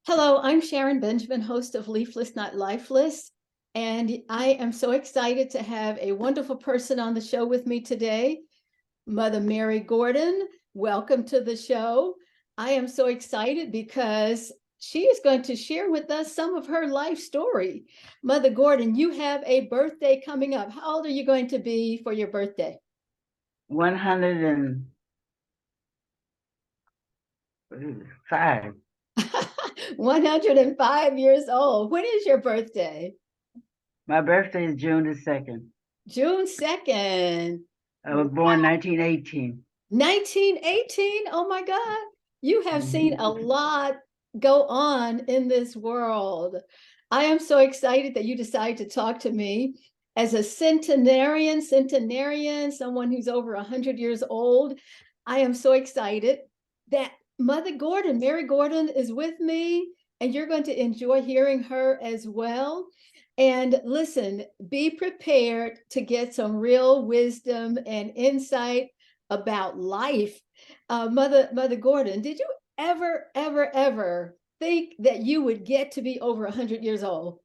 Hello, I'm Sharon Benjamin, host of Leafless, not Lifeless, and I am so excited to have a wonderful person on the show with me today, Mother Mary Gordon. Welcome to the show. I am so excited because she is going to share with us some of her life story. Mother Gordon, you have a birthday coming up. How old are you going to be for your birthday? 105. 105 years old. When is your birthday? My birthday is June the 2nd. June 2nd. I was born 1918. 1918. Oh my God. You have seen a lot go on in this world. I am so excited that you decided to talk to me as a centenarian, someone who's over 100 years old. I am so excited that Mother Gordon, Mary Gordon, is with me, and you're going to enjoy hearing her as well. And listen, be prepared to get some real wisdom and insight about life. Mother Gordon, did you ever think that you would get to be over 100 years old?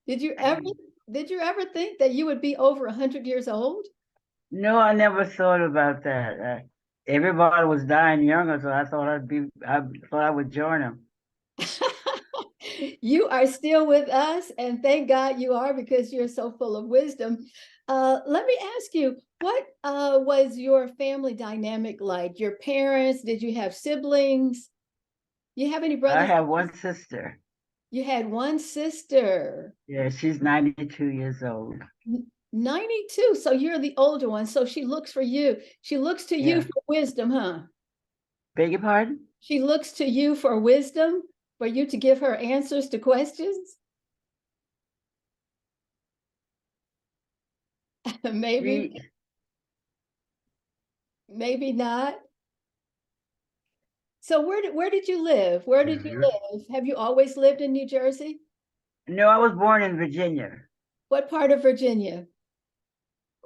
Did you ever did you ever think that you would be over 100 years old? No, I never thought about that. Everybody was dying younger, so I thought I would join them. You are still with us, and thank God you are because you're so full of wisdom. Let me ask you, what was your family dynamic like? Your parents, did you have siblings? You have any I brothers? have one sister. You had one sister. Yeah, she's 92 years old. 92. So you're the older one. So she looks for you. She looks to you Yeah. for wisdom, huh? Beg your pardon? She looks to you for wisdom, for you to give her answers to questions. Maybe, She, maybe not. So where did you live? Where did you live? Have you always lived in New Jersey? no, I was born in Virginia. What part of Virginia?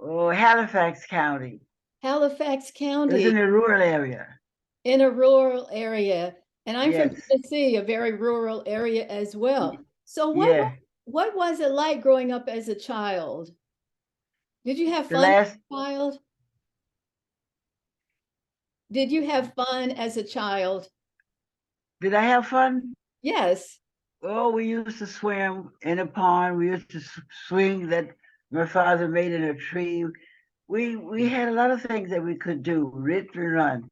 Oh, Halifax County. Halifax It was in County, the rural area. in a rural area. And I'm from Yes. Tennessee, a very rural area as well. So Yeah. what was it like growing up as a child? Did you have The fun as last, a child? Did you have fun as a child? did I have fun? Yes. Oh, we used to swim in a pond. We used to swing that my father made in a tree. We had a lot of things that we could do, rip and run.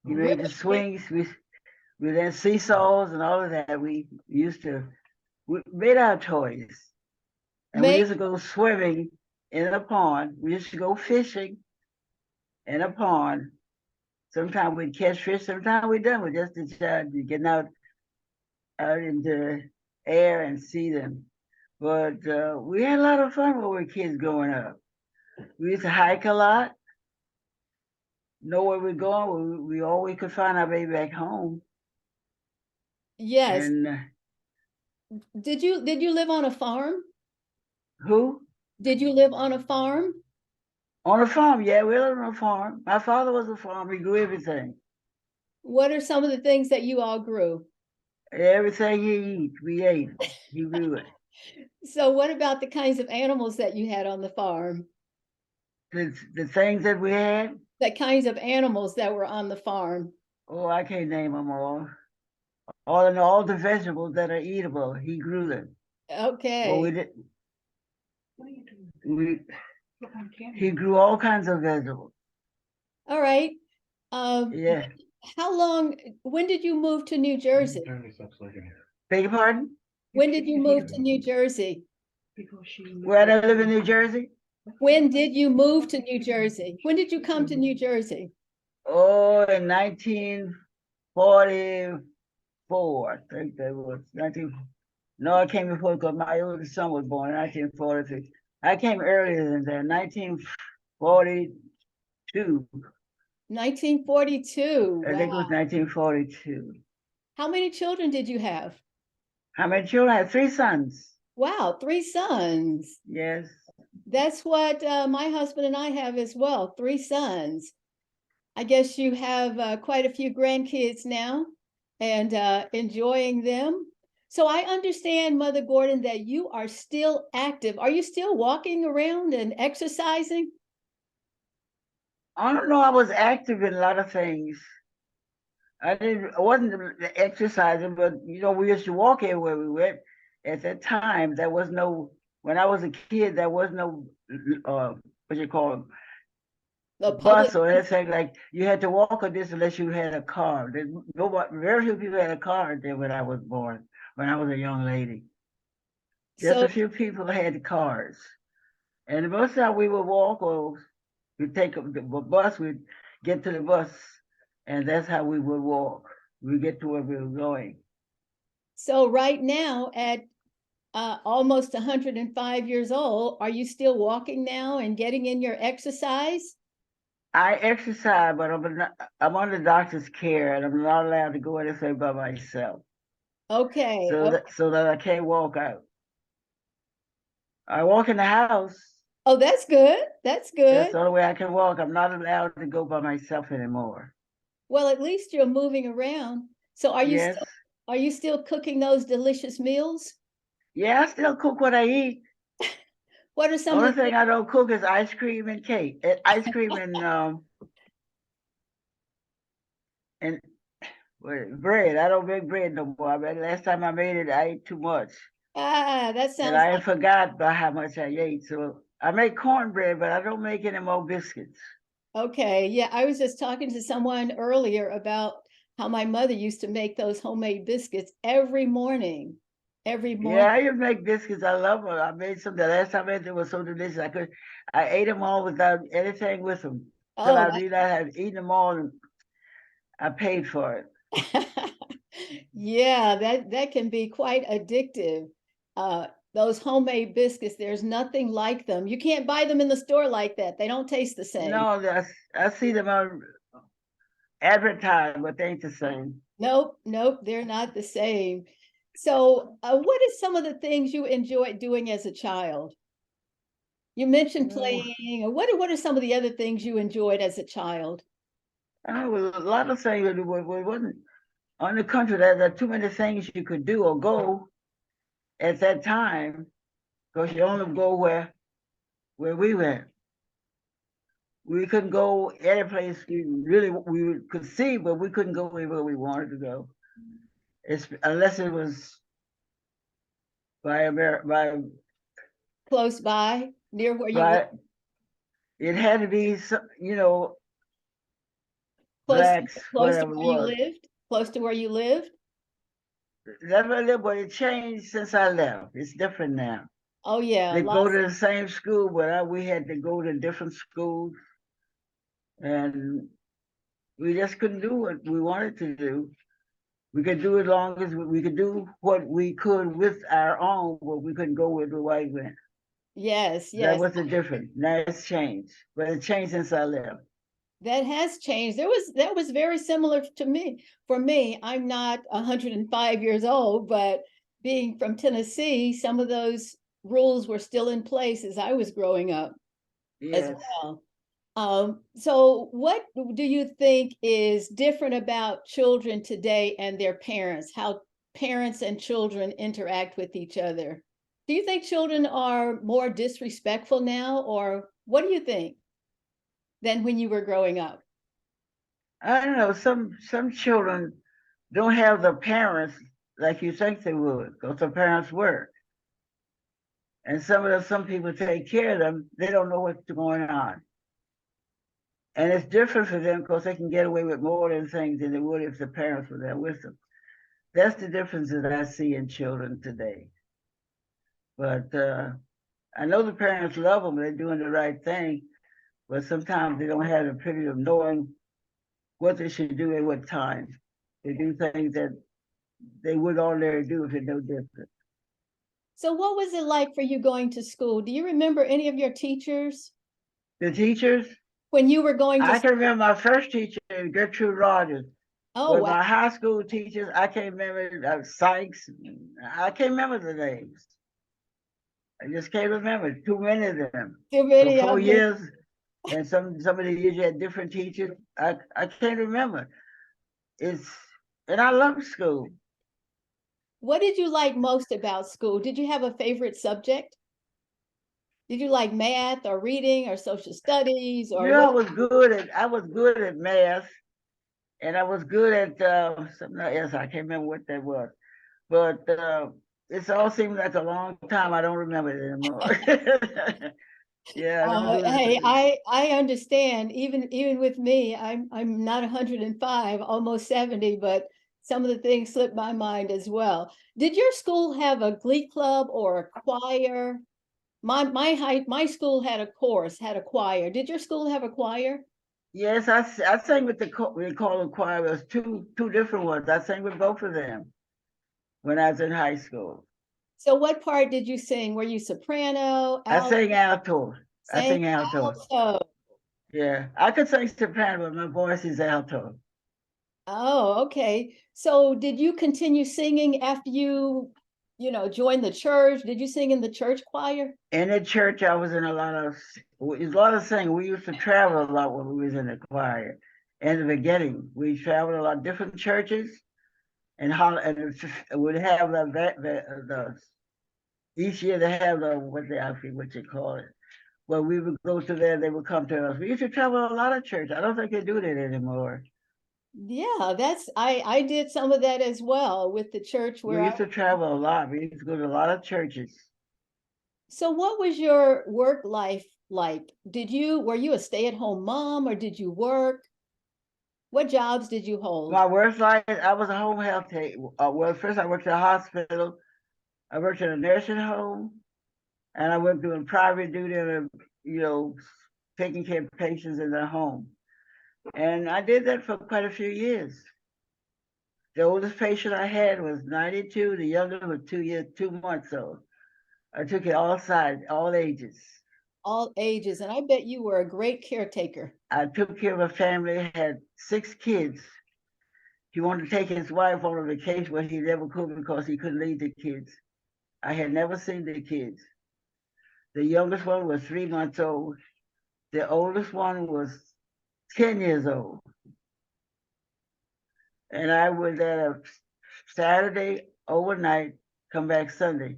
He made the Really? swings. We then seesaws and all of that. We made our toys, and we Make used to go swimming in a pond. We used to go fishing in a pond. Sometimes we'd catch fish. Sometimes we didn't. We just decided getting out in the air and see them. But we had a lot of fun when we were kids growing up. We used to hike a lot, know where we're going. We always could find our way back home. yes. And Did you live on a farm? who? Did you live on a farm? On a farm, yeah, we lived on a farm. My father was a farmer. He grew everything. What are some of the things that you all grew? Everything he eat, we ate. He grew it. So what about the kinds of animals that you had on the farm? The things that we had, The kinds of animals that were on the farm? oh, I can't name them all. All the vegetables that are eatable, he grew them. Well, Okay. we did. We he grew all kinds of vegetables. All right. Um, Yeah. when did you move to New Jersey? Beg your pardon? When did you move to New Jersey? Where I live in New Jersey? When did you move to New Jersey? When did you come to New Jersey? Oh, in 1944. I think that was 19. No, I came before because my oldest son was born in 1946. I came earlier than that, 1942. 1942. I think it was Wow. 1942. How many children did you have? How many children? I had three sons. Wow, three sons. Yes. That's what my husband and I have as well, three sons. I guess you have quite a few grandkids now and enjoying them. So I understand, Mother Gordon, that you are still active. Are you still walking around and exercising? I don't know. I was active in a lot of things. I wasn't exercising, but we used to walk everywhere we went. At that time, there was no. When I was a kid, there was no what you call it, The public. bus or anything. Like you had to walk a distance unless you had a car. Very few people had a car there when I was born. When I was a young lady, just So a few people had cars, and most of the time we would walk or we'd take the bus. We'd get to the bus, and that's how we would walk. We get to where we were going. so right now at almost 105 years old, are you still walking now and getting in your exercise? I exercise, but I'm under doctor's care, and I'm not allowed to go anything by myself, Okay. so that I can't walk out. I walk in the house. Oh, that's good. That's That's good. the only way I can walk. I'm not allowed to go by myself anymore. Well, at least you're moving around. So Yes. are you still cooking those delicious meals? Yeah, I still cook what I eat. What are some Only of the thing I don't cook is ice cream and cake. Ice cream and bread. I don't make bread no more. I mean, last time I made it, I ate too much. that And sounds I forgot by how much I ate. So I make cornbread, but I don't make any more biscuits. okay. Yeah, I was just talking to someone earlier about how my mother used to make those homemade biscuits every morning. Every Yeah, morning. I even make biscuits. I love them. I made some the last time I made them was so delicious. I ate them all without anything with them. Till Oh, I realized I had eaten them all and I paid for it. yeah, that can be quite addictive. Those homemade biscuits, there's nothing like them. You can't buy them in the store like that. They don't taste the same. No, I see them on advertised, but they ain't the same. Nope, nope, they're not the same. So, what is some of the things you enjoyed doing as a child? You mentioned Ooh, playing, or what are some of the other things you enjoyed as a child? there was a lot of things that wasn't on the country. There are too many things you could do or go at that time because you only go where we went. We couldn't go any place we could see, but we couldn't go anywhere we wanted to go. Unless it was by Close by, near where you live, by it had to be close blacks, close to whatever it where you was. lived, close to where you lived. That's what I live, but it changed since I left. It's different now. Oh yeah, They go lots. to the same school, but we had to go to different schools, and we just couldn't do what we wanted to do. We could do as long as we could do what we could with our own, but we couldn't go where the white went. Yes, That yes. was the difference. Now it's changed, but it changed since I left. That has changed. That was very similar to me. For me, I'm not 105 years old, but being from Tennessee, some of those rules were still in place as I was growing up as Yes. well. So what do you think is different about children today and their parents? How parents and children interact with each other? Do you think children are more disrespectful now, or what do you think than when you were growing up? I don't know. Some children don't have the parents like you think they would, because the parents work. And some people take care of them, they don't know what's going on. And it's different for them because they can get away with more than things than they would if the parents were there with them. That's the difference that I see in children today. But I know the parents love them, they're doing the right thing, but sometimes they don't have the privilege of knowing what they should do at what time. They do things that they would ordinarily do if it's no different. So what was it like for you going to school? Do you remember any of your teachers The teachers, when you were going to I school? can remember my first teacher, Gertrude Rogers. Oh, But wow. my high school teachers, I can't remember Sykes. I can't remember the names. I just can't remember too many of them. Too For many four of them. years, And some of the years you had different teachers. I can't remember. It's and I love school. What did you like most about school? Did you have a favorite subject? Did you like math or reading or social studies You or know, what? I was good at math, and I was good at something else. I can't remember what that was. But it's all seems like a long time. I don't remember it anymore. Yeah, I don't do Hey, it. I understand. Even with me, I'm not 105, almost 70, but some of the things slip my mind as well. Did your school have a glee club or a choir? My school had a chorus, had a choir. Did your school have a choir? Yes, I sang with we call them choir. It was two different ones. I sang with both of them when I was in high school. So what part did you sing? Were you soprano, I alto, sang alto. I sang sing alto. alto? Yeah, I could sing soprano, but my voice is alto. Oh, okay. So did you continue singing after joined the church? Did you sing in the church choir? In the church, I was in a lot of singing. We used to travel a lot when we was in the choir. In the beginning, we traveled a lot, different churches, and would have each year they have what you call it. Well, we would go to there, they would come to us. We used to travel a lot of church. I don't think they do that anymore. Yeah, that's I did some of that as well with the church where We I. used to travel a lot. We used to go to a lot of churches. So what was your work life like? Were you a stay-at-home mom or did you work? What jobs did you hold? My worst life, I was a home health aide. Well, first I worked at a hospital. I worked in a nursing home, and I worked doing private duty and you know taking care of patients in their home. And I did that for quite a few years. The oldest patient I had was 92. The youngest was 2 years, 2 months old. I took it all sides, all ages. All ages, and I bet you were a great caretaker. I took care of a family, had 6 kids. He wanted to take his wife on a vacation, but he never could because he couldn't leave the kids. I had never seen the kids. The youngest one was 3 months old. The oldest one was 10 years old. And I would Saturday overnight, come back Sunday.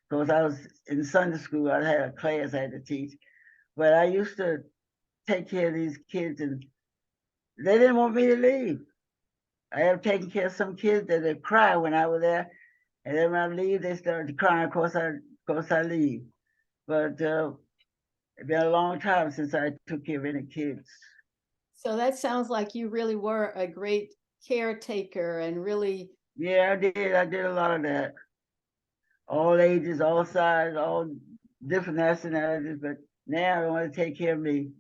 Because I was in Sunday school, I had a class I had to teach. But I used to take care of these kids, and they didn't want me to leave. I have taken care of some kids that would cry when I was there, and then when I leave, they started crying. Of course I leave. But it's been a long time since I took care of any kids. So that sounds like you really were a great caretaker and really. Yeah, I did. I did a lot of that. All ages, all sizes, all different nationalities. But now I want to take care of me.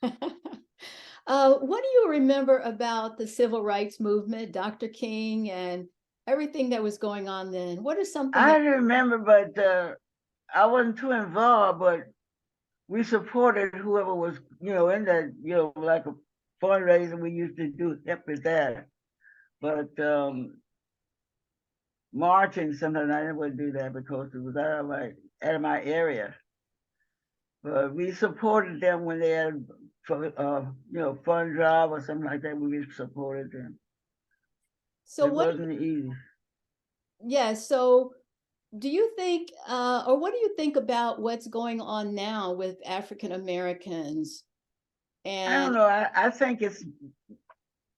What do you remember about the civil rights movement, Dr. King, and everything that was going on then? What is something I that. remember, but I wasn't too involved. But we supported whoever was, in that, like a fundraiser we used to do help with that. But marching sometimes I never would do that because it was out of my area. But we supported them when they had fund drive or something like that. We supported them. So It what? wasn't easy. Yeah. So do you think, or what do you think about what's going on now with African Americans? I don't And know. I think it's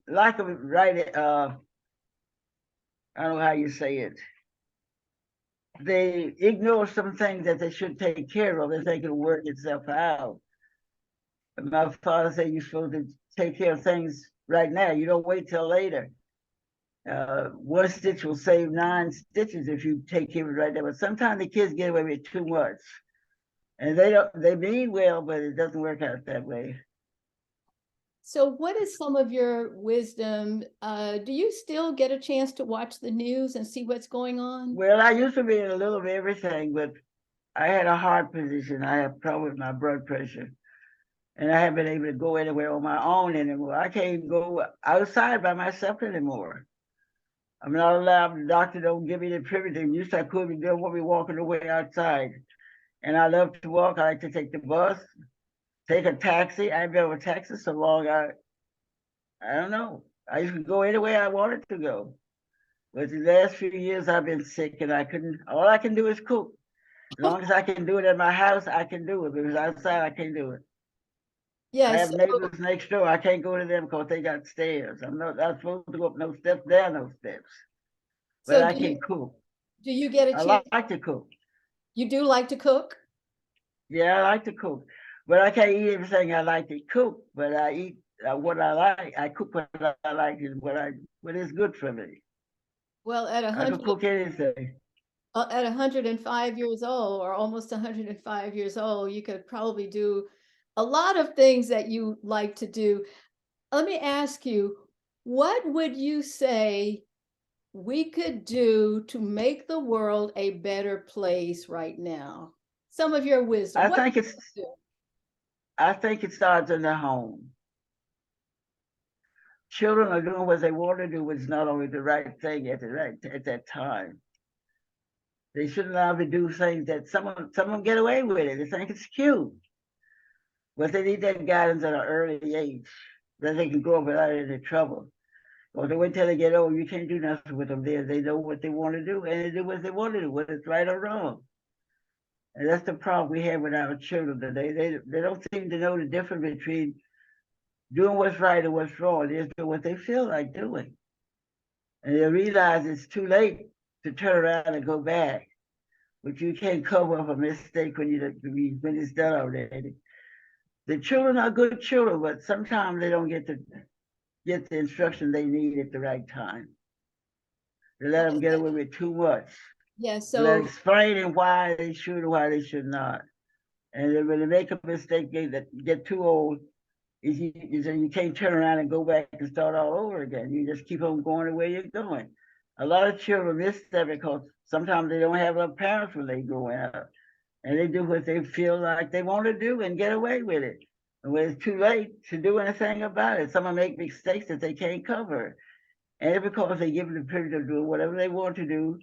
like a right. I don't know how you say it. They ignore some things that they should take care of. They think it'll work itself out. My father said you're supposed to take care of things right now. You don't wait till later. One stitch will save 9 stitches if you take care of it right there. But sometimes the kids get away with too much, and they mean well, but it doesn't work out that way. so, what is some of your wisdom? Do you still get a chance to watch the news and see what's going on? Well, I used to be in a little of everything, but I had a heart position. I have problem with my blood pressure, and I haven't been able to go anywhere on my own anymore. I can't go outside by myself anymore. I'm not allowed. The doctor don't give me the privilege. Used to I could, but they don't want me walking away outside. And I love to walk. I like to take the bus. take a taxi. I've been with taxi so long, I don't know. I used to go anywhere I wanted to go. But the last few years I've been sick and I couldn't, all I can do is cook. As long as I can do it at my house, I can do it, because outside I can't do it. I Yes. have neighbors next door. I can't go to them because they got stairs. I'm not supposed to go up no steps, down no steps. But So I can cook. do you get a I chance? like to cook. You do like to cook? Yeah, I like to cook. But I can't eat everything I like to cook, but I eat what I like. I cook what I like and what is good for me. Well, I can cook anything. at 105 years old, or almost 105 years old, you could probably do a lot of things that you like to do. Let me ask you, what would you say we could do to make the world a better place right now? Some of your wisdom. I What think it's do? I think it starts in the home. Children are doing what they want to do, which is not always the right thing at that time. They shouldn't allow them to do things that some of them get away with it. They think it's cute. But they need that guidance at an early age, that they can grow up without any trouble. Or they wait till they get old, you can't do nothing with them there. They know what they want to do and they do what they want to do, whether it's right or wrong. And that's the problem we have with our children today. They don't seem to know the difference between doing what's right and what's wrong. They just do what they feel like doing. And they realize it's too late to turn around and go back. But you can't cover up a mistake when it's done already. The children are good children, but sometimes they don't get the instruction they need at the right time. They let them get away with too much. Yeah, They let so explaining why they should and why they should not. And then when they make a mistake, they get too old. You can't turn around and go back and start all over again. You just keep on going the way you're going. A lot of children miss that because sometimes they don't have enough parents when they grow up. And they do what they feel like they want to do and get away with it. And when it's too late to do anything about it, someone make mistakes that they can't cover. And it's because they give them the privilege of doing whatever they want to do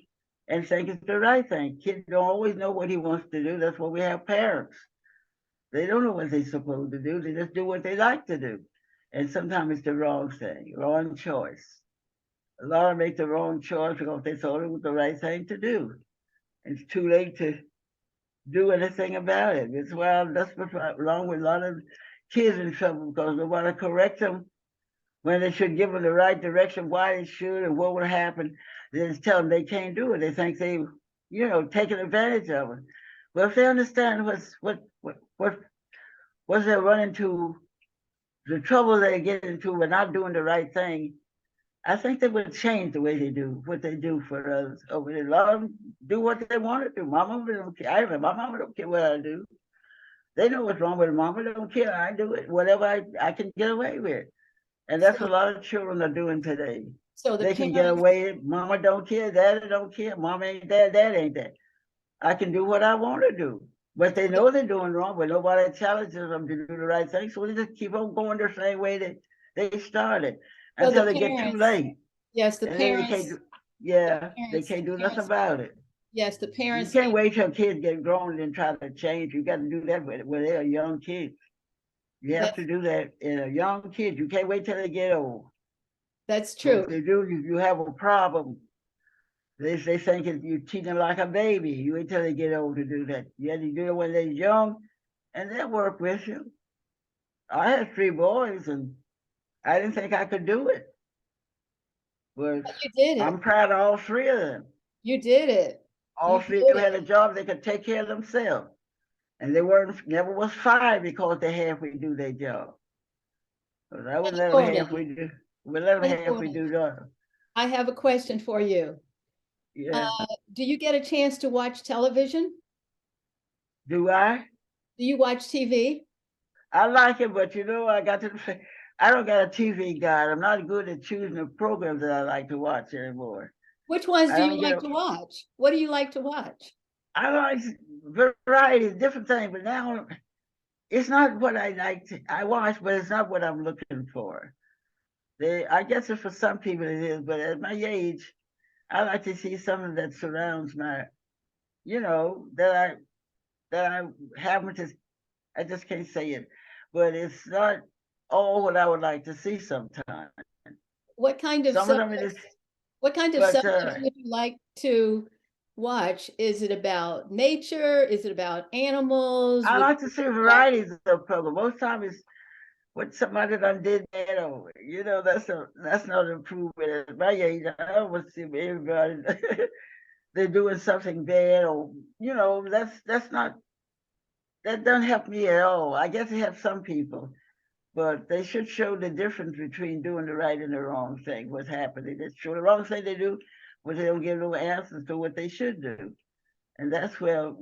and think it's the right thing. Kids don't always know what he wants to do. That's why we have parents. They don't know what they're supposed to do. They just do what they like to do. And sometimes it's the wrong thing, wrong choice. A lot of them make the wrong choice because they thought it was the right thing to do. It's too late to do anything about it. That's what's wrong with a lot of kids in trouble, because they want to correct them when they should give them the right direction, why they should and what would happen. They just tell them they can't do it. They think taking advantage of it. Well, if they understand what's they're running to, the trouble they get into with not doing the right thing, I think they would change the way they do what they do for others. Over there, a lot of them do what they want to do. My mama don't care. My mama don't care what I do. They know what's wrong with mama. They don't care. I do it whatever I can get away with. And that's what a lot of children are doing today. so the They can get parents, away. Mama don't care. Daddy don't care. Mama ain't that. Dad ain't that. I can do what I want to do. But they know they're doing wrong, but nobody challenges them to do the right thing. So they just keep on going the same way that they started so until they get too late. yes, And then they can't do, they can't do nothing about it. yes, the You parents can't need, wait till kids get grown and try to change. You got to do that when they're young kids. You have that's, to do that in a young kid. You can't wait till they get old. that's So true. if they do, you have a problem. They think you treat them like a baby. You wait till they get old to do that. You have to do it when they're young, and they'll work with you. I had 3 boys, and I didn't think I could do it, but You did I'm it. proud of all 3 of them. You did it. All You 3 did of them had it. a job they could take care of themselves, and they never was fired because they halfway do their job. But I would Hey, let them Gordon. halfway do. We let them Hey, halfway Gordon. do that. I have a question for you. Yeah. Do you get a chance to watch television? Do I? Do you watch TV? I like it, but I don't got a TV guide. I'm not good at choosing the programs that I like to watch anymore. Which ones I do you don't get like a, to watch? What do you like to watch? I like variety, different things, but now it's not what I like to, I watch, but it's not what I'm looking for. I guess for some people it is, but at my age, I like to see something that surrounds my, that I haven't just, I just can't say it. but it's not all what I would like to see sometimes. What kind of Some of them it is, subjects, what kind of but subjects would you like to watch? Is it about nature? Is it about animals? I Would like you to see like, varieties of program. Most times it's what somebody done did that over. That's not improvement. At my age, I don't want to see everybody they're doing something bad, or that's not, that doesn't help me at all. I guess it helps some people, but they should show the difference between doing the right and the wrong thing. What's happening? They show the wrong thing they do, but they don't give no answers to what they should do, and that's where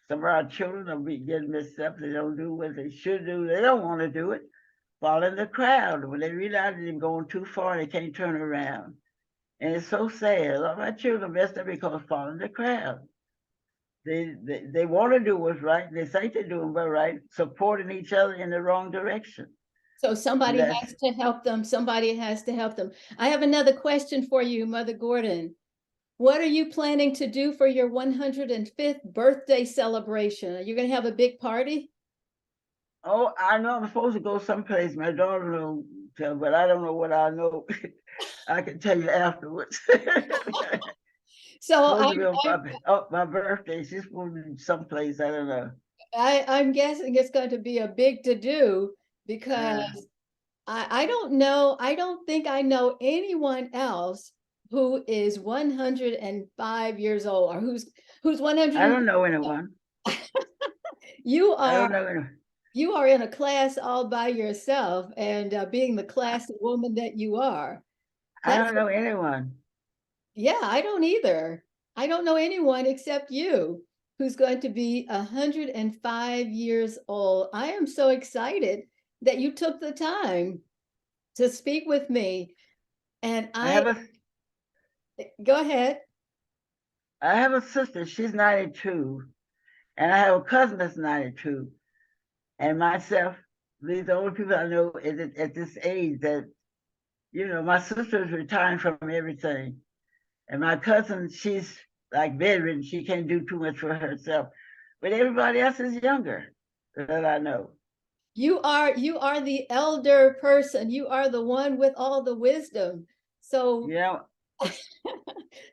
some of our children are getting messed up. They don't do what they should do. They don't want to do it. Follow the crowd. When they realize they're going too far, they can't turn around. And it's so sad. A lot of my children are messed up because following the crowd. They want to do what's right. They think they're doing what's right, supporting each other in the wrong direction. so And somebody that's, has to help them. Somebody has to help them. I have another question for you, Mother Gordon. What are you planning to do for your 105th birthday celebration? Are you going to have a big party? oh, I know I'm supposed to go someplace. My daughter will tell, but I don't know what I know. I can tell you afterwards. So Supposed to be on my birthday. She's supposed to be someplace. I don't know. I'm guessing it's going to be a big to do because Uh, I don't know. I don't think I know anyone else who is 105 years old or who's I 100. don't know anyone. You I are don't know anyone. you are in a class all by yourself, and being the classy woman that you are, I that's don't know anyone. yeah. I don't either. I don't know anyone except you who's going to be 105 years old. I am so excited that you took the time to speak with me, and I have I a go ahead. I have a sister. She's 92, and I have a cousin that's 92, and myself. These are the only people I know at this age that my sister is retiring from everything. And my cousin, she's like bedridden. She can't do too much for herself. But everybody else is younger that I know. You are the elder person. You are the one with all the wisdom. So Yeah,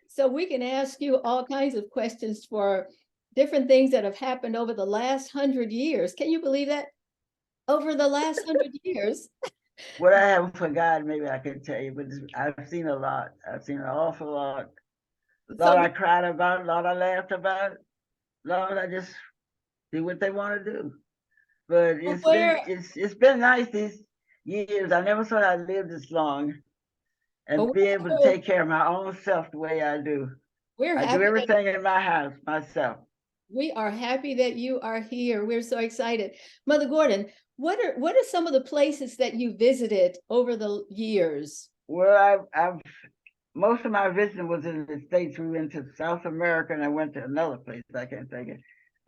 so we can ask you all kinds of questions for different things that have happened over the last 100 years. Can you believe that? Over the last 100 years. what I haven't forgotten, maybe I can tell you, but I've seen a lot. I've seen an awful lot. A lot So I cried about, a lot I laughed about, a lot I just do what they want to do. But it's been where it's been nice these years. I never thought I'd live this long and be able to we're, take care of my own self the way I do. we're I do happy that everything in my house myself. we are happy that you are here. We're so excited. Mother Gordon, what are some of the places that you visited over the years? Well, I've most of my visiting was in the States. We went to South America and I went to another place. I can't think of.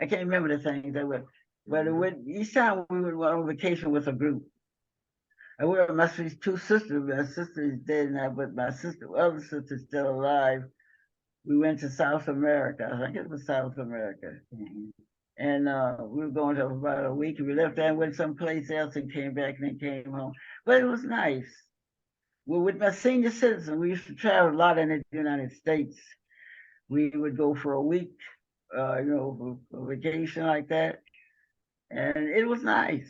I can't remember the things that were. But each time we would go on vacation with a group. I went with my two sisters. My sister is dead now, but my other sister is still alive. We went to South America. I think it was South America. Mm-hmm. And we were going to about a week. We left there and went someplace else and came back and then came home. But it was nice. Well, with my senior citizen, we used to travel a lot in the United States. We would go for a week, for vacation like that, and it was nice.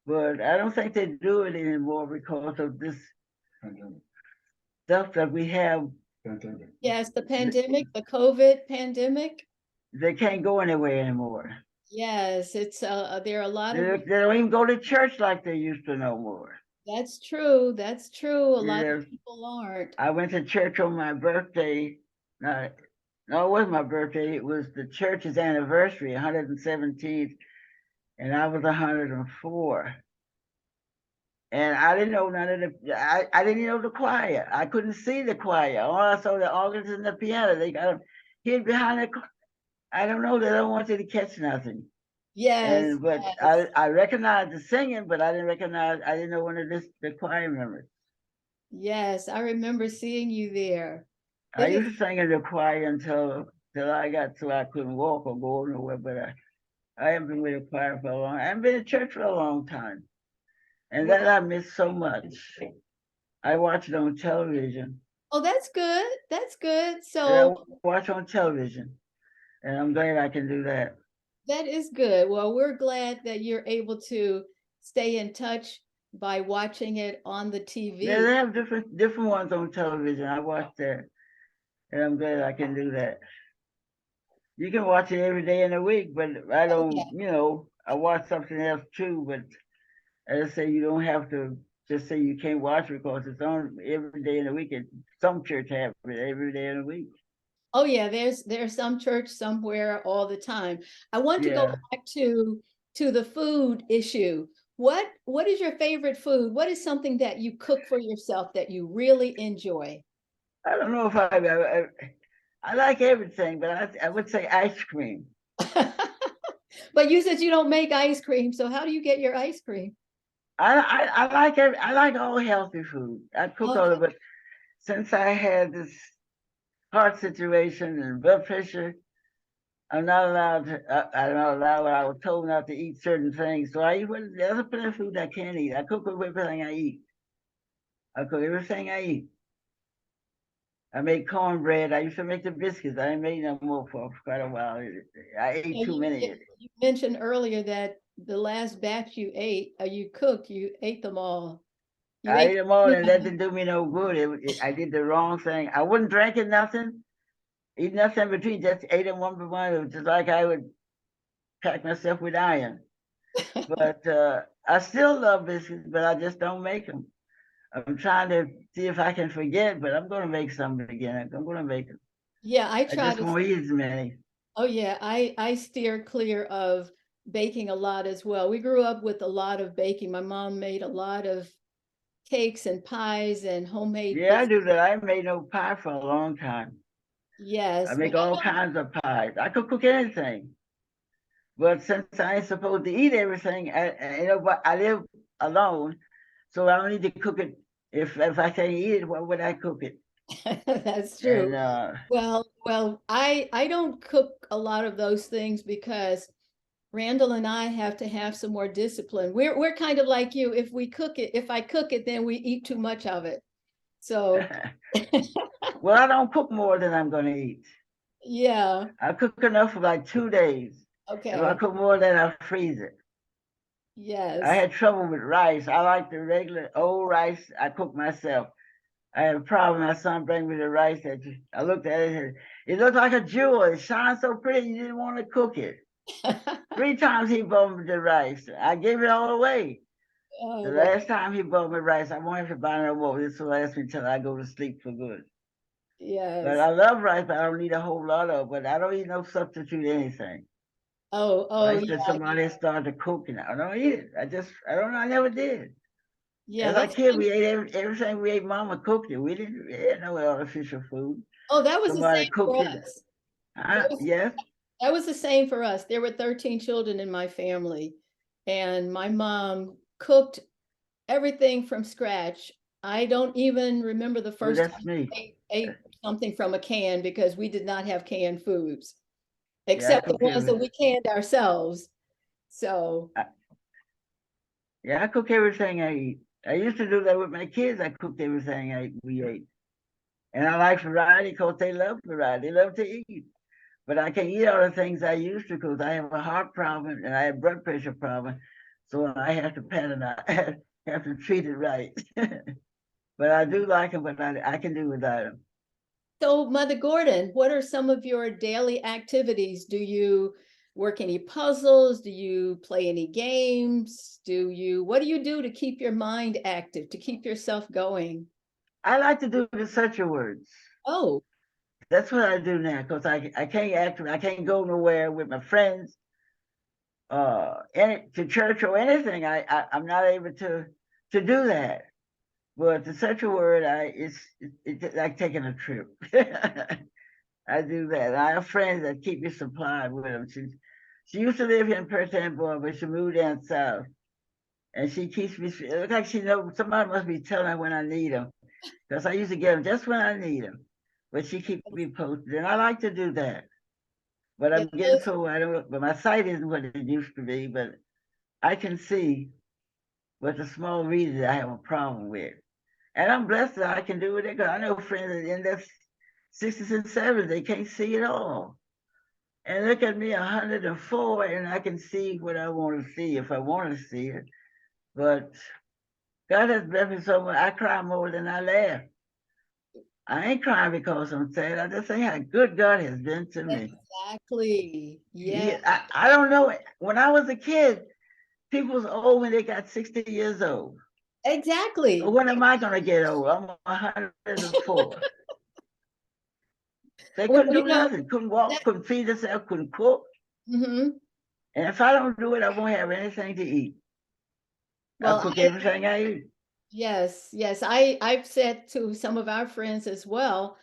But I don't think they do it anymore because of this stuff that we have. Yes, the pandemic, the COVID pandemic. They can't go anywhere anymore. Yes, it's there are a lot of They don't even go to church like they used to no more. that's true. That's true. A lot Yeah, of people aren't. I went to church on my birthday. No, no, it wasn't my birthday. It was the church's anniversary, 117th, and I was 104. And I didn't know none of I didn't know the choir. I couldn't see the choir. All I saw the organs and the piano. They got them hid behind the. I don't know. They don't want you to catch nothing. Yes, And but yes, I recognized the singing, but I didn't know one of the choir members. yes. I remember seeing you there. I It is used to sing in the choir until I got so I couldn't walk or go nowhere. But I haven't been with a choir for a long. I haven't been in church for a long time, and Well, that I miss so much. I watch it on television. oh, that's good. That's good. And I So watch on television, and I'm glad I can do that. that is good. Well, we're glad that you're able to stay in touch by watching it on the Yeah, TV. they have different ones on television. I watch that, and I'm glad I can do that. You can watch it every day in the week, but I Oh, yeah. don't. I watch something else too. But as I say, you don't have to just say you can't watch it because it's on every day in the week. And some church have it every day in the week. Oh yeah, there's some church somewhere all the time. I want to go Yeah, back to the food issue. What is your favorite food? What is something that you cook for yourself that you really enjoy? I don't know if I like everything, but I would say ice cream. But you said you don't make ice cream, so how do you get your ice cream? I like all healthy food. I cook all Okay. of it. Since I had this heart situation and blood pressure, I'm not allowed to. I'm not allowed. I was told not to eat certain things. So I eat there's a plenty of food I can't eat. I cook with everything I eat. I cook everything I eat. I make cornbread. I used to make the biscuits. I ain't made no more for quite a while. I ate Yeah, too many. you mentioned earlier that the last batch you ate, you cooked, you ate them all. You I ate ate them all, and that them. didn't do me no good. I did the wrong thing. I wasn't drinking nothing, eat nothing in between. Just ate them one by one. It was just like I would pack myself with iron. But I still love biscuits, but I just don't make them. I'm trying to see if I can forget, but I'm going to make some again. I'm going to make them. Yeah, I I try just to. won't eat as many. Oh yeah, I steer clear of baking a lot as well. We grew up with a lot of baking. My mom made a lot of cakes and pies and homemade Yeah, I biscuits. do that. I ain't made no pie for a long time. I Yes, but make all kinds of pies. I could cook anything. But since I ain't supposed to eat everything, but I live alone, so I don't need to cook it. If I can't eat it, why would I cook it? that's true. And Well, I don't cook a lot of those things because Randall and I have to have some more discipline. We're kind of like you. If we cook it, if I cook it, then we eat too much of it. So well, I don't cook more than I'm going to eat. yeah, I cook enough for like 2 days. If I okay. cook more, then I freeze it. I Yes. had trouble with rice. I like the regular old rice I cook myself. I had a problem. My son bring me the rice that I looked at it. It looked like a jewel. It shines so pretty. You didn't want to cook it. 3 times he bought me the rice. I gave it all away. The Oh, well, last time he bought me rice, I won't have to buy no more. This will last me till I go to sleep for good. But yes. I love rice, but I don't need a whole lot of it. But I don't eat no substitute anything. Oh, Rice that yeah, somebody started to cook, and I don't eat it. I don't know. I never did. yeah. As a That's kid, kind of, we ate everything we ate. Mama cooked it. We had no artificial food. oh, that was the Somebody same for cooked it. us. That was Yes. that was the same for us. There were 13 children in my family, and my mom cooked everything from scratch. I don't even remember the Well, first that's time me. I ate something from a can because we did not have canned foods, Yeah, I except the cook ones that every. we canned ourselves. So, I, yeah, I cook everything I eat. I used to do that with my kids. I cooked everything we ate, and I like variety because they love variety. They love to eat. But I can't eat all the things I used to because I have a heart problem and I have blood pressure problem. So I have to pat it out, have to treat it right. But I do like them, but I can do without them. so Mother Gordon, what are some of your daily activities? Do you work any puzzles? Do you play any games? What do you do to keep your mind active, to keep yourself going? I like to do the search of words. Oh, That's what I do now because I can't I can't go nowhere with my friends, to church or anything. I'm not able to do that. But to such a word, it's like taking a trip. I do that. I have friends that keep me supplied with them. She used to live here in Perth Amboy, but she moved down south, and she keeps me. It looks like she knows somebody must be telling her when I need them, because I used to get them just when I need them. But she keeps me posted, and I like to do that. But Yeah, I'm getting so I don't. But my sight isn't what it used to be. But I can see. But the small readers I have a problem with, and I'm blessed that I can do it because I know friends that in their 60s and 70s they can't see at all. And look at me, 104, and I can see what I want to see if I want to see it. But God has blessed me so much. I cry more than I laugh. I ain't crying because I'm sad. I just say how good God has been to me. exactly. Yeah, I don't know. When I was a kid, people was old when they got 60 years old. But exactly. when am I going to get old? I'm 104. They Well, couldn't do nothing, couldn't walk, couldn't feed themselves, couldn't cook. mhm. And if I don't do it, I won't have anything to eat. I Well, cook everything I eat. yes, yes. I've said to some of our friends as well,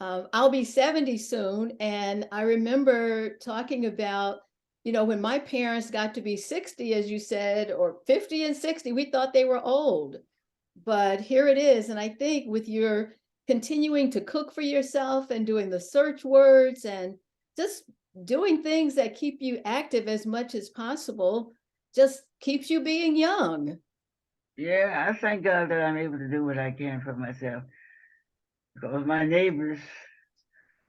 I'll be 70 soon. And I remember talking about, when my parents got to be 60, as you said, or 50 and 60, we thought they were old. But here it is. And I think with your continuing to cook for yourself and doing the search words and just doing things that keep you active as much as possible, just keeps you being young. Yeah, I thank God that I'm able to do what I can for myself. Because my neighbors,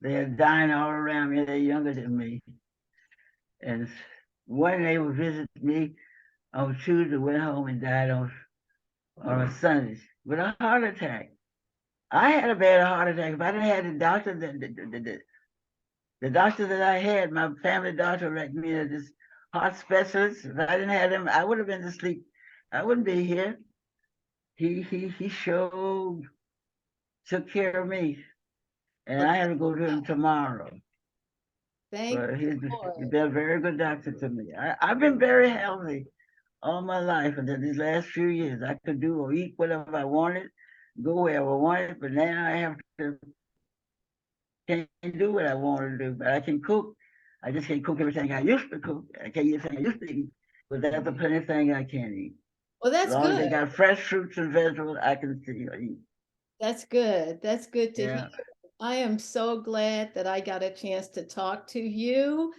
they're dying all around me. They're younger than me. And one neighbor visited me on Tuesday, went home and died on a Sunday with a heart attack. I had a bad heart attack. If I didn't have the doctor, the doctor that I had, my family doctor recommended this heart specialist. If I didn't have him, I would have been asleep. I wouldn't be here. He showed took care of me, and Well, I have to go to him tomorrow. thank But the he's Lord. been a very good doctor to me. I've been very healthy all my life, and then these last few years, I could do or eat whatever I wanted, go wherever I wanted. But now I have to can't do what I want to do. But I can cook. I just can't cook everything I used to cook. I can't eat everything I used to eat. But there's a plenty of things I can eat. Well, As that's long as they good. got fresh fruits and vegetables, I can still eat. That's good. That's good to hear. Yeah. I am so glad that I got a chance to talk to you.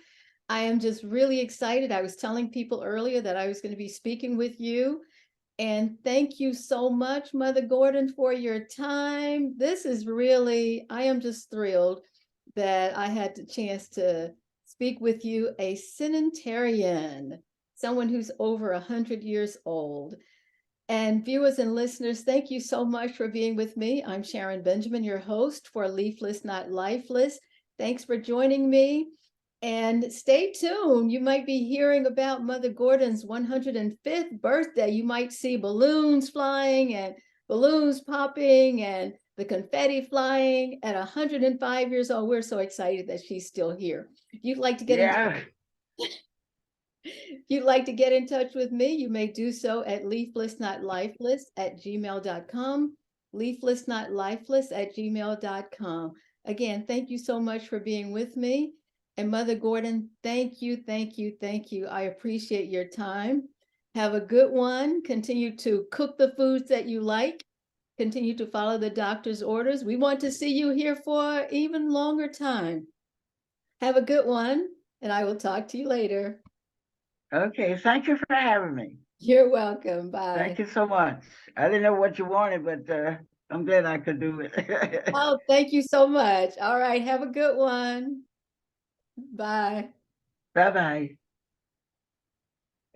I am just really excited. I was telling people earlier that I was going to be speaking with you. And thank you so much, Mother Gordon, for your time. This is really, I am just thrilled that I had the chance to speak with you, a centenarian, someone who's over 100 years old. And viewers and listeners, thank you so much for being with me. I'm Sharon Benjamin, your host for Leafless, Not Lifeless. Thanks for joining me. And stay tuned. You might be hearing about Mother Gordon's 105th birthday. You might see balloons flying and balloons popping and the confetti flying at 105 years old. We're so excited that she's still here. If you'd like to get in Yeah. if you'd like to get in touch with me, you may do so at leaflessnotlifeless@gmail.com, leaflessnotlifeless@gmail.com. Again, thank you so much for being with me. And Mother Gordon, thank you, thank you, thank you. I appreciate your time. Have a good one. Continue to cook the foods that you like. Continue to follow the doctor's orders. We want to see you here for even longer time. Have a good one, and I will talk to you later. Okay. Thank you for having me. You're welcome. Bye. Thank you so much. I didn't know what you wanted, but I'm glad I could do it. Oh, thank you so much. All right. Have a good one. Bye. Bye bye.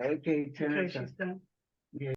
Okay, turn it off.